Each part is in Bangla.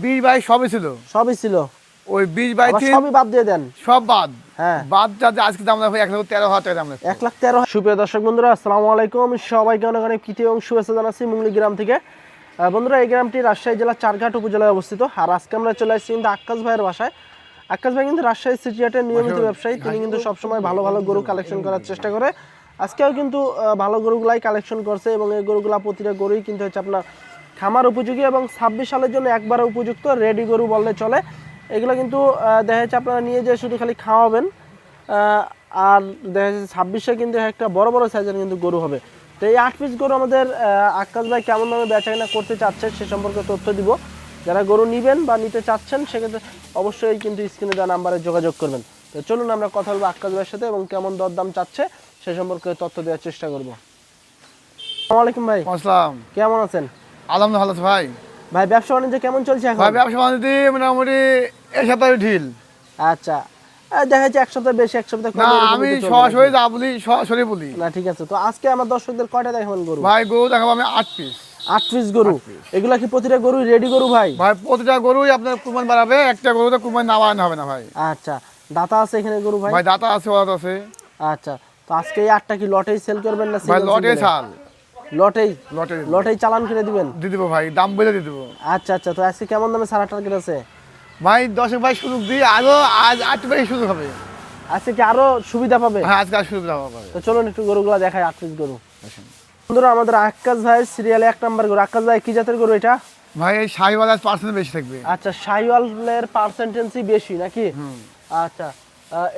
20 বাই সবই ছিল ওই 20 বাই 3 সবই বাদ দিয়ে দেন, সব বাদ। হ্যাঁ, বাদ যাতে আজকে দাম রাখবো 1,13,000 টাকা দাম রাখবো। 1,13,000। সুপ্রিয় দর্শক বন্ধুরা, আসসালামু আলাইকুম। সবাইকে অনেক অনেক প্রীতি এবং শুভেচ্ছা জানাচ্ছি মুঙ্গলি গ্রাম থেকে। বন্ধুরা, এই গ্রামটি রাজশাহী জেলার চারঘাট উপজেলায় অবস্থিত। আর আজকে আমরা চলে আসছি কিন্তু আক্কাস ভাইয়ের বাসায়। আক্কাস ভাই কিন্তু রাজশাহী সিটি হাটের নিয়মিত ব্যবসায়ী। তিনি কিন্তু সবসময় ভালো ভালো গরু কালেকশন করার চেষ্টা করে। আজকেও কিন্তু ভালো গরুগুলাই কালেকশন করছে এবং এই গরুগুলা প্রতিটা গরুই কিন্তু হচ্ছে আপনার খামার উপযোগী এবং 26 সালের জন্য একবারে উপযুক্ত রেডি গরু বললে চলে। এগুলো কিন্তু দেখা যাচ্ছে আপনারা নিয়ে যেয়ে শুধু খালি খাওয়াবেন, আর দেখা যাচ্ছে 26-এ কিন্তু একটা বড় বড় সাইজের কিন্তু গরু হবে। তো এই 8 পিস গরু আমাদের আক্কাস ভাই কেমন দামে বেচাকেনা করতে চাচ্ছে সে সম্পর্কে তথ্য দিব। যারা গরু নেবেন বা নিতে চাচ্ছেন সেক্ষেত্রে অবশ্যই কিন্তু স্ক্রিনে দেওয়া নাম্বারে যোগাযোগ করবেন। তো চলুন আমরা কথা বলবো আক্কাস ভাইয়ের সাথে এবং কেমন দরদাম চাচ্ছে সে সম্পর্কে তথ্য দেওয়ার চেষ্টা করবো। আসসালামু আলাইকুম ভাই। আসসালাম। কেমন আছেন? আলহামদুলিল্লাহ ভালো আছে ভাই। ভাই ব্যবসা বাণিজ্য কেমন চলছে এখন? ভাই ব্যবসা বাণিজ্য মোটামুটি এই সপ্তাহে ঢিল। আচ্ছা, দেখা যাচ্ছে এক সপ্তাহ বেশি এক সপ্তাহ কম। না আমি সরাসরি যা বলি সরাসরি বলি না, ঠিক আছে। তো আজকে আমার দর্শকদের কয়টা দেখাবেন গরু? ভাই গরু দেখাবো আমি 8 পিস। 8 পিস গরু। এগুলা কি প্রতিটা গরু রেডি গরু ভাই? ভাই প্রতিটা গরুই আপনার কুরবানি বাড়াবে, একটা গরুতে কুরবানি না বাড়ানো হবে না ভাই। আচ্ছা, দাতা আছে এখানে গরু ভাই? ভাই দাতা আছে, ওয়াদ আছে। আচ্ছা, তো আজকে এই 8টা কি লটেই সেল করবেন না ভাই সিঙ্গেল? লটে চাল। লটেই চালান করে দিবেন? দিয়ে দেবো ভাই, দাম বলে দিয়ে দেবো। আচ্ছা আচ্ছা, তো আজকে কেমন দামে ছাড়া টার্গেট আছে? ভাই 10 ভাই সুযোগ দিই, আজ 8 ভাই সুযোগ হবে। আজকে কি আরো সুবিধা পাবে? হ্যাঁ আজকে আর সুবিধা হবে। তো চলুন একটু গরুগুলা দেখাই। 8 পিস গরু বন্ধুরা, আমাদের আক্কাস ভাই সিরিয়ালে 1 নাম্বার গরু। আক্কাস ভাই কি জাতের গরু এটা? ভাই এই শাহিওয়াল পার্সেন্ট বেশি থাকবে। আচ্ছা, শাহিওয়ালের পার্সেন্টেজই বেশি নাকি? আচ্ছা,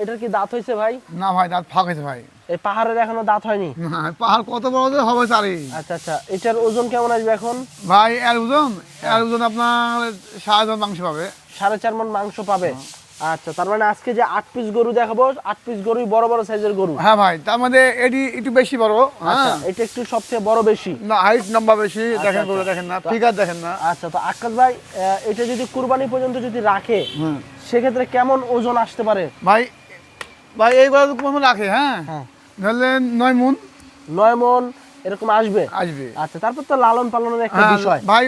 এটার কি দাঁত হয়েছে ভাই? না ভাই দাঁত ফাঁক হয়েছে ভাই। এই পাহাড়ের এখনো দাঁত হয়নি? না পাহাড় কত বড় যে হবে চারি। আচ্ছা আচ্ছা, এটার ওজন কেমন আসবে এখন? ভাই এর ওজন আপনার 7.5 মাংস পাবে। 4.5 মণ মাংস পাবে। আচ্ছা, তার মানে আজকে যে 8 পিস গরু দেখাবো, 8 পিস গরুই বড় বড় সাইজের গরু। হ্যাঁ ভাই, তার মধ্যে এটি একটু বেশি বড়। আচ্ছা, এটা একটু সবচেয়ে বড় বেশি না, হাইট লম্বা বেশি। দেখেন গরু দেখেন না, ফিগার দেখেন না। আচ্ছা, তো আক্কাস ভাই এটা যদি কুরবানি পর্যন্ত যদি রাখে সেক্ষেত্রে কেমন ওজন আসতে পারে? ভাই এই গরু কোন রাখে? হ্যাঁ ধরলেন 9 মণ। 9 মণ এরকম আসবে। আচ্ছা, তারপর তো লালন পালনের একটা বিষয় ভাই।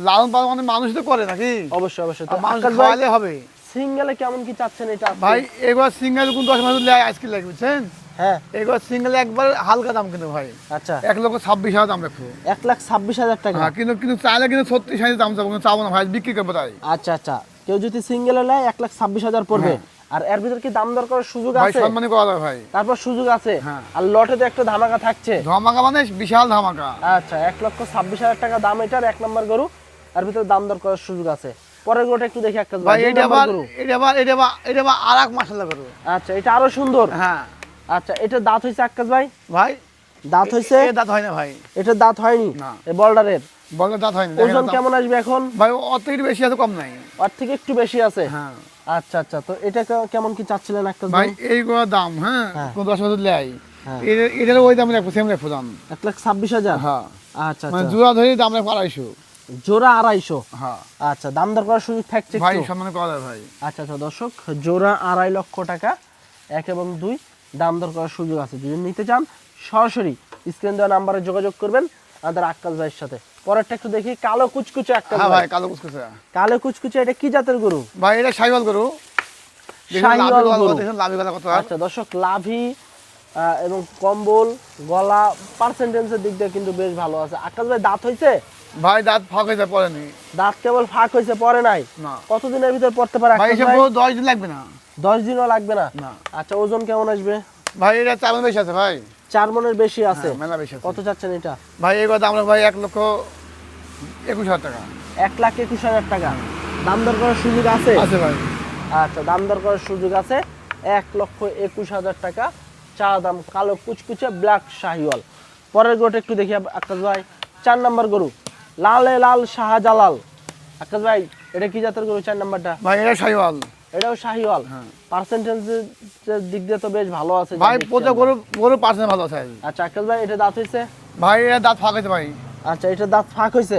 লালন পালন মানে মানুষ তো করে নাকি? অবশ্যই অবশ্যই। তো মানুষ আক্কাস ভাই খাওয়ালে হবে। সিঙ্গেলে কেমন কি চাচ্ছেন এটা? ভাই এবার সিঙ্গেল কোন 10 মাস লাগে আজকে লাগে বুঝছেন? হ্যাঁ, এবার সিঙ্গেল একবার হালকা দাম কিন্তু ভাই। আচ্ছা, 1,26,000 দাম রাখবো। 1,26,000 টাকা। হ্যাঁ, কিন্তু চাইলে কিন্তু 36,000 দাম চাবো, কিন্তু চাবো না ভাই, বিক্রি করবো তাই। আচ্ছা আচ্ছা, কেউ যদি সিঙ্গেলে নেয় 1,26,000 পড়বে। আর এর ভিতর কি দাম দর করার সুযোগ ভাই আছে? সম্মানই করা যায় ভাই। তারপর সুযোগ আছে। হ্যাঁ। আর লটে তো একটা ধামাকা থাকছে। ধামাকা মানে বিশাল ধামাকা। আচ্ছা, 1,26,000 টাকা দাম এটার 1 নাম্বার গরু। এর ভিতর দাম দর করার সুযোগ আছে। পরের গরুটা একটু দেখি একটা ভাই। এটা আবার আরেক মাশাআল্লাহ গরু। আচ্ছা, এটা আরো সুন্দর। হ্যাঁ। আচ্ছা, এটা দাঁত হইছে আক্কাস ভাই? ভাই দাঁত হইছে? এ দাঁত হয় না ভাই। এটা দাঁত হয়নি না। এই বর্ডারের বলে দাঁত হয় না। ওজন কেমন আসবে এখন? ভাই অত একটু বেশি আছে, কম নাই। ওর থেকে একটু বেশি আছে। হ্যাঁ। আচ্ছা আচ্ছা, তো এটা কেমন কি চাচ্ছিলেন আক্কাস ভাই ভাই? এই গরুর দাম হ্যাঁ কোন 10 বছর লাই। হ্যাঁ। এটার ওই দাম রাখবো, সেম রাখবো দাম 1,26,000। হ্যাঁ। আচ্ছা মানে আচ্ছা, জোড়া ধরে দাম রাখবো 250। জোড়া 250। হ্যাঁ আচ্ছা, দাম দর করার সুযোগ থাকছে ভাই, একটু? সম্মান করা যায় ভাই। আচ্ছা আচ্ছা, দর্শক জোড়া 2.5 লক্ষ টাকা 1 এবং 2 দাম দর করার সুযোগ আছে। যদি নিতে চান সরাসরি স্ক্রিন দেওয়া নাম্বারে যোগাযোগ করবেন আমাদের আক্কাস ভাইয়ের সাথে। পরেরটা একটু দেখি, কালো কুচকুচে আক্কাস হ্যাঁ ভাই। ভাই কালো কুচকুচে। কালো কুচকুচে এটা কি জাতের গরু? ভাই এটা শাহিওয়াল গরু। শাহিওয়াল গরু। দেখুন লাভি গলা কত। আচ্ছা দর্শক, লাভি এবং কম্বল গলা পার্সেন্টেজের দিক দিয়ে কিন্তু বেশ ভালো আছে। আক্কাস ভাই দাঁত হইছে? ভাই দাঁত ফাঁক হয়েছে, পড়েনি। দাঁত কেবল ফাঁক হয়েছে, পরে নাই? না। কতদিনের ভিতর পড়তে পারে ভাই আক্কাস এসব ভাই? 10 দিন লাগবে না। 10 দিনও লাগবে না? না। আচ্ছা, ওজন কেমন আসবে? ভাই এটা 4 মণ বেশি আছে ভাই। 4 মণের বেশি আছে? হ্যাঁ, মেলা বেশি আছে। কত চাচ্ছেন এটা? ভাই এবার দাম রাখবো ভাই 1,21,000 টাকা। 1,21,000 টাকা দাম দর করার সুযোগ আছে? আছে ভাই। আচ্ছা, দাম দর করার সুযোগ আছে। 1,21,000 টাকা চা দাম, কালো কুচকুচে ব্ল্যাক শাহিওয়াল। পরের গরুটা একটু দেখি আক্কাস ভাই। 4 নাম্বার গরু, লালে লাল শাহজালাল। আক্কাস ভাই এটা কি জাতের গরু 4 নাম্বারটা? ভাই এটা শাহিওয়াল। এটাও শাহিওয়াল। পার্সেন্টেজের দিক দিয়ে তো বেশ ভালো আছে ভাই প্রত্যেক গরু পার্সেন্ট ভালো আছে। আচ্ছা আক্কাস ভাই, এটা দাঁত হইছে? ভাই এটা দাঁত ফাঁক হয়েছে ভাই। আচ্ছা, এটা দাঁত ফাঁক হইছে।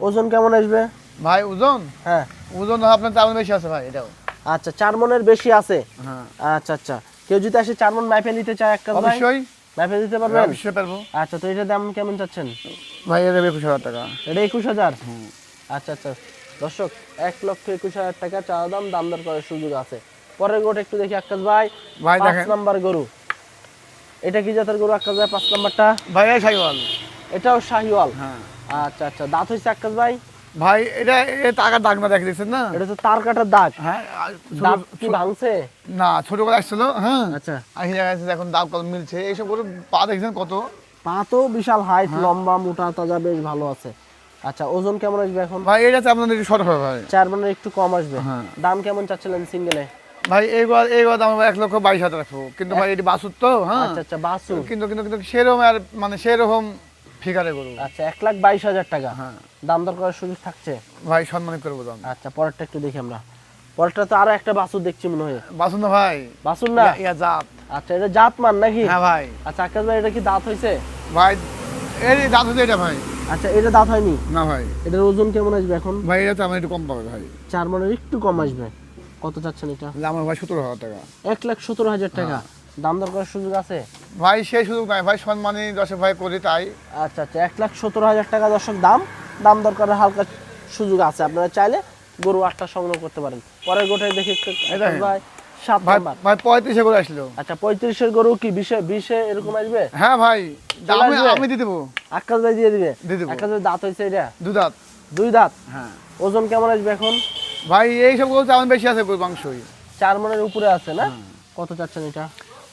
ওজন কেমন আসবে? ভাই ওজন হ্যাঁ, ওজন আপনার 4 মণ বেশি আছে ভাই এটাও। আচ্ছা, 4 মণের বেশি আছে। হ্যাঁ। আচ্ছা আচ্ছা, কেউ যদি আসে 4 মণ মাইপে নিতে চায় আক্কাস ভাই? অবশ্যই মাইপে দিতে পারবেন? অবশ্যই পারবো। আচ্ছা, তো এটার দাম কেমন চাচ্ছেন? ভাই এটা 21,000 টাকা। এটা 21,000। আচ্ছা আচ্ছা, দর্শক 1,21,000 টাকা চাওয়া দাম, দাম দর করার সুযোগ আছে। পরের গরুটা একটু দেখি আক্কাস ভাই। ভাই 5 দেখেন নাম্বার গরু, এটা কি জাতের গরু আক্কাস ভাই? 5 নাম্বারটা ভাই এই শাহিওয়াল। এটাও শাহিওয়াল। হ্যাঁ আচ্ছা আচ্ছা, দাঁত হইছে আক্কাস ভাই? ভাই এটা টাকার দাগ না দেখে দিচ্ছেন না? এটা তো তার কাটার দাগ। হ্যাঁ দাঁত কি ভাঙছে? না ছোট করে আসছিল। হ্যাঁ আচ্ছা, আসি জায়গায় এখন দাম কত মিলছে এইসব করে পা দেখছেন কত। পা তো বিশাল হাইট, লম্বা মোটা তাজা, বেশ ভালো আছে। আচ্ছা, ওজন কেমন আসবে এখন? ভাই এটা আপনাদের একটু শর্ট হবে ভাই। 4 মানে একটু কম আসবে। হ্যাঁ। দাম কেমন চাচ্ছিলেন সিঙ্গেলে? ভাই এইবার দাম 1,22,000 রাখবো, কিন্তু ভাই এটি বাছুর তো। হ্যাঁ আচ্ছা আচ্ছা, বাসু। কিন্তু কিন্তু কিন্তু সেরকম আর মানে সেরকম ফিগারে গরু। আচ্ছা, 1,22,000 টাকা। হ্যাঁ দাম দর করার সুযোগ থাকছে? ভাই সম্মানিত করবো দাম। আচ্ছা, পরেরটা একটু দেখি আমরা। পরেরটা তো আরো একটা বাসুর দেখছি মনে হয়। বাছুর না ভাই, বাসুর না? ইয়া জাত। আচ্ছা, এটা জাত মান নাকি? হ্যাঁ ভাই। আচ্ছা আকাশ ভাই, এটা কি দাঁত হইছে? ভাই এই দাঁত হচ্ছে এটা ভাই। আচ্ছা, এটা দাঁত হয়নি? না ভাই। এটার ওজন কেমন আসবে এখন? ভাই এটা তো আমার একটু কম পাবে ভাই। 4 মানের একটু কম আসবে। কত চাচ্ছেন এটা? আমার ভাই 17,000 টাকা। 1,17,000 টাকা। দাম দর করার সুযোগ আছে? ভাই সেই সুযোগ নাই ভাই, সম্মানী দশে ভাই করি তাই। আচ্ছা আচ্ছা, 1,17,000 টাকা দর্শক দাম। দাম দর করার হালকা সুযোগ আছে, আপনারা চাইলে গরু 8টা সংগ্রহ করতে পারেন। পরের গোটায় দেখি একটু আকাশ ভাই। 7 ভাই নাম্বার। ভাই 35 করে আসলো। আচ্ছা, 35-এর গরু কি 20-এ এরকম আসবে? হ্যাঁ ভাই চলে আসবে? আমি দিয়ে দেবো। আকাশ ভাই দিয়ে দিবে? দিয়ে দেবো। আকাশ ভাই দাঁত হইছে এটা? 2 দাঁত। 2 দাঁত। হ্যাঁ ওজন কেমন আসবে এখন? ভাই এইসব গরু তেমন বেশি আছে গরু মাংসই। 4 মনের উপরে আছে না? কত চাচ্ছেন এটা?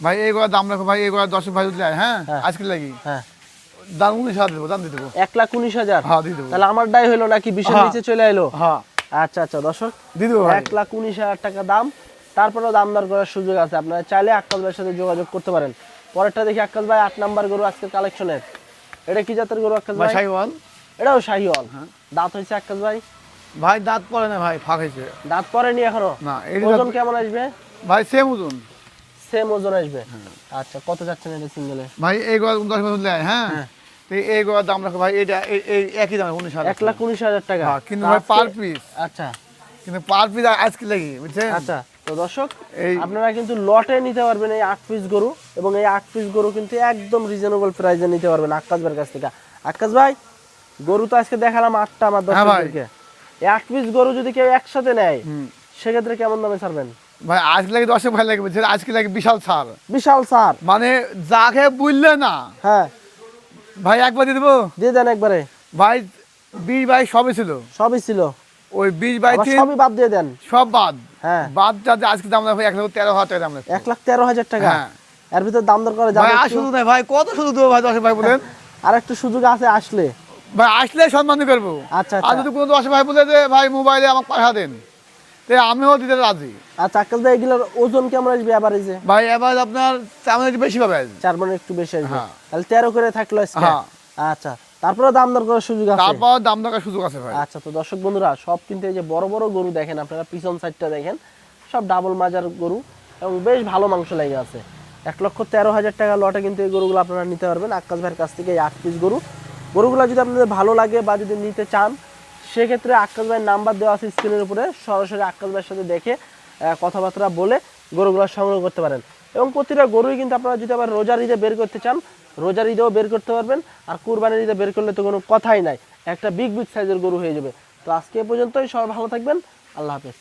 ভাই এই গড়ার দাম রাখো ভাই, এই গড়ার 10 ভাই উঠলে। হ্যাঁ হ্যাঁ। আজকে লাগি হ্যাঁ, দাম 19,000 দেবো, দাম দিয়ে দেবো। 1,19,000। হ্যাঁ দিয়ে দেবো। তাহলে আমার ডাই হলো নাকি 20-এর হ্যাঁ। নিচে চলে এলো? হ্যাঁ আচ্ছা আচ্ছা দর্শক, দিয়ে দেবো ভাই। 1,19,000 টাকা দাম। তারপরেও দাম দর করার সুযোগ আছে, আপনারা চাইলে আক্কাস ভাইয়ের সাথে যোগাযোগ করতে পারেন। পরেরটা দেখি আক্কাস ভাই। 8 নাম্বার গরু আজকের কালেকশনের। এটা কি জাতের গরু আক্কাস ভাই ভাই? শাহিওয়াল। এটাও শাহিওয়াল। দাঁত হয়েছে আক্কাস ভাই? ভাই দাঁত পড়ে না ভাই, ফাঁক হয়েছে। দাঁত পরেনি এখনো? না এই ওজন কেমন আসবে? ভাই সেম ওজন। সেম ওজন আসবে। আচ্ছা, কত যাচ্ছেন এটা সিঙ্গেলে? ভাই এই গড় 10 ভাই উঠলে। হ্যাঁ হ্যাঁ। তো এই গড়ার দাম রাখো ভাই, এটা এই একই দাম 19,000। 1,19,000 টাকা। হ্যাঁ, কিন্তু ভাই আজকে- পার পিস। আচ্ছা কিন্তু পার পিস আজকে লাগি বুঝছেন। আচ্ছা, তো দর্শক এই- আপনারা কিন্তু লটে নিতে পারবেন এই 8 পিস গরু, এবং এই 8 পিস গরু কিন্তু একদম রিজনেবল প্রাইসে নিতে পারবেন আক্কাস ভাইয়ের কাছ থেকে। আক্কাস ভাই, গরু তো আজকে দেখালাম 8টা আমার হ্যাঁ ভাই। দর্শকদেরকে। এই 8 পিস গরু যদি কেউ একসাথে নেয়, সেক্ষেত্রে কেমন দামে ছাড়বেন? ভাই আজকে লাগে 10 ভাই লাগে বুঝছেন, আজকে লাগে বিশাল ছাড়। বিশাল ছাড়। মানে যাকে বুঝলে না হ্যাঁ, ভাই একবার দিয়ে দেবো। দিয়ে দেন একবারে। ভাই 20 ভাই সবই ছিল, সবই ছিল, ওই 20 বাই আবার 3 সবই বাদ দিয়ে দেন। সব বাদ। হ্যাঁ, বাদ যাতে আজকে দাম রাখবো 1,13,000 টাকা দাম রাখবো। 1,13,000 টাকা। হ্যাঁ। এর ভিতর দাম দর করে ভাই যাবে আর একটু? শুধু নাই ভাই, কত শুধু দেবো ভাই 10 ভাই বলেন। আর একটু সুযোগ আছে আসলে। ভাই আসলে সম্মান করবো। আচ্ছা আর আচ্ছা যদি কোনো 10 ভাই বলে যে ভাই মোবাইলে আমাকে পাঠা দেন, তো আমিও দিতে রাজি। আচ্ছা, আক্কাস ভাই এগুলোর ওজন কেমন আসবে এভারেজে? ভাই এবার আপনার তেমন একটু বেশি পাবে। 4 মানে একটু বেশি আসবে। হ্যাঁ। তাহলে 13 করে থাকলো আজকে। হ্যাঁ। আচ্ছা, তারপরে দাম দর করার সুযোগ আছে। তারপর দাম দরকার সুযোগ আছে ভাই। আচ্ছা, তো দর্শক বন্ধুরা, সব কিন্তু এই যে বড় বড় গরু দেখেন আপনারা, পিছন সাইডটা দেখেন, সব ডাবল মাজার গরু এবং বেশ ভালো মাংস লেগে আছে। 1,13,000 টাকা লটে কিন্তু এই গরুগুলো আপনারা নিতে পারবেন আক্কাস ভাইয়ের কাছ থেকে। এই 8 পিস গরুগুলো যদি আপনাদের ভালো লাগে বা যদি নিতে চান, সেক্ষেত্রে আক্কাস ভাইয়ের নাম্বার দেওয়া আছে স্ক্রিনের উপরে, সরাসরি আক্কাস ভাইয়ের সাথে দেখে কথাবার্তা বলে গরুগুলো সংগ্রহ করতে পারেন। এবং প্রতিটা গরুই কিন্তু আপনারা যদি আবার রোজার ঈদে বের করতে চান, রোজার ঈদেও বের করতে পারবেন। আর কুরবানির ঈদে বের করলে তো কোনো কথাই নাই, একটা বিগ সাইজের গরু হয়ে যাবে। তো আজকে এ পর্যন্তই, সবাই ভালো থাকবেন, আল্লাহ হাফেজ।